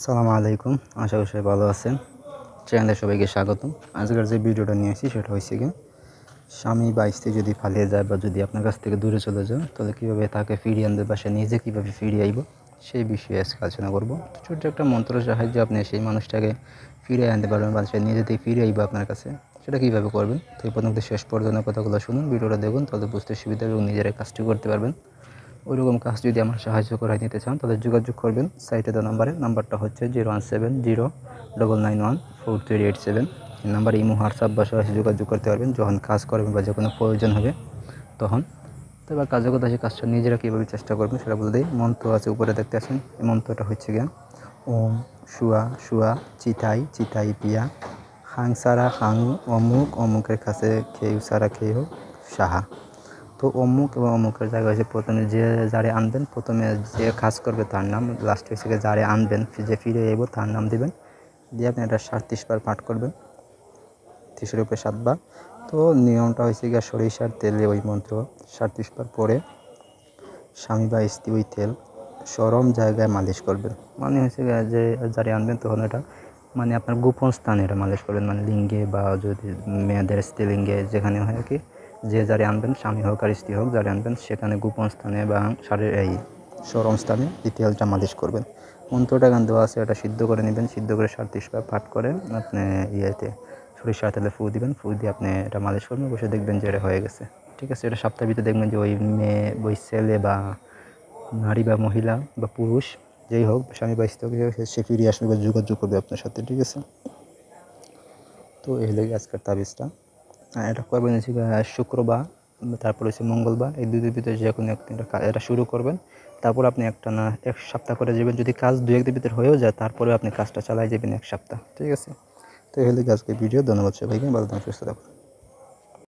সালামু আলাইকুম, আশা করি সবাই ভালো আছেন। চ্যানেলে সবাইকে স্বাগতম। আজকের যে ভিডিওটা নিয়ে আসি সেটা হচ্ছে কি, স্বামী বা স্ত্রী যদি পালিয়ে যায় বা যদি আপনার কাছ থেকে দূরে চলে যায়, তাহলে কীভাবে তাকে ফিরিয়ে আনবে বা সে নিজে কীভাবে ফিরিয়ে আইব সেই বিষয়ে আজকে আলোচনা করব। ছোট্ট একটা মন্ত্রের সাহায্যে আপনি সেই মানুষটাকে ফিরিয়ে আনতে পারবেন বা সে নিজে থেকে ফিরে আইব আপনার কাছে। সেটা কীভাবে করবেন, তো এই প্রথম শেষ পর্যন্ত কথাগুলো শুনুন, ভিডিওটা দেখুন, তাহলে বুঝতে সুবিধা এবং নিজেরাই কাজটি করতে পারবেন। ওইরকম কাজ যদি আমার সাহায্য করাই নিতে চান তাহলে যোগাযোগ করবেন সাইটে দেওয়া নাম্বারটা হচ্ছে 01709914387। এই নাম্বারে ইমো, হোয়াটসঅ্যাপ বা সরাসরি যোগাযোগ করতে পারবেন যখন কাজ করবেন বা যে কোনো প্রয়োজন হবে তখন। তো এবার কাজের কথা, সেই কাজটা নিজেরা কীভাবে চেষ্টা করবেন সেটা বলে দিই। মন্ত্র আছে উপরে দেখতে আসেন, এই মন্ত্রটা হচ্ছে গিয়া ওম শুয়া শুয়া চিতাই চিতাই পিয়া হাং সারা হাং অমুক অমুকের কাছে খেউ সারা খেউ সাহা। তো অমুক এবং অমুকের জায়গায় হচ্ছে প্রথমে যে যারে আনবেন, প্রথমে যে কাজ করবে তার নাম, লাস্টে হচ্ছে যারে আনবেন যে ফিরে এব তার নাম দিবেন, দিয়ে আপনি এটা 37 বার পাঠ করবেন, 30-এর উপরে 7 বার। তো নিয়মটা হয়েছে গিয়ে সরিষার তেলে ওই মন্ত্র 37 বার পরে স্বামী বা স্ত্রী ওই তেল চরম জায়গায় মালিশ করবেন। মানে হচ্ছে যে যারে আনবেন তখন এটা মানে আপনার গোপন স্থানে এটা মালিশ করবেন, মানে লিঙ্গে বা যদি মেয়েদের স্ত্রীলিঙ্গে যেখানে হয় আর কি। যে যারে আনবেন, স্বামী হোক আর স্ত্রী হোক, যারে আনবেন সেখানে গোপন স্থানে বা এই চরম স্থানে এই তেলটা মালিশ করবেন। মন্ত্রটা গান দেওয়া আছে, এটা সিদ্ধ করে নেবেন, সিদ্ধ করে 37 বার পাঠ করে আপনি ইয়েতে সরিষার তেলে ফু দিবেন, ফু দিয়ে আপনি এটা মালিশ করবেন, বসে দেখবেন যে এটা হয়ে গেছে। ঠিক আছে, এটা সপ্তাহের ভিতরে দেখবেন যে ওই মেয়ে, ওই ছেলে বা নারী বা মহিলা বা পুরুষ যেই হোক, স্বামী বা স্ত্রী সে ফিরে আসবে বা যোগাযোগ করবে আপনার সাথে। ঠিক আছে, তো এই হলো আজকের তাবিজটা। এটা করবেন হচ্ছে শুক্রবার, তারপর হচ্ছে মঙ্গলবার, এই দুই দিনের ভিতরে যে কোনো একদিন এটা শুরু করবেন। তারপর আপনি একটা না এক সপ্তাহ করে যাবেন, যদি কাজ 2-1 দিনের ভিতরে হয়েও যায় তারপরে আপনি কাজটা চালাই যাবেন 1 সপ্তাহ। ঠিক আছে, তো এই হলো আজকের ভিডিও। ধন্যবাদ সবাইকে, ভালো থাকুন, সুস্থ থাকুন।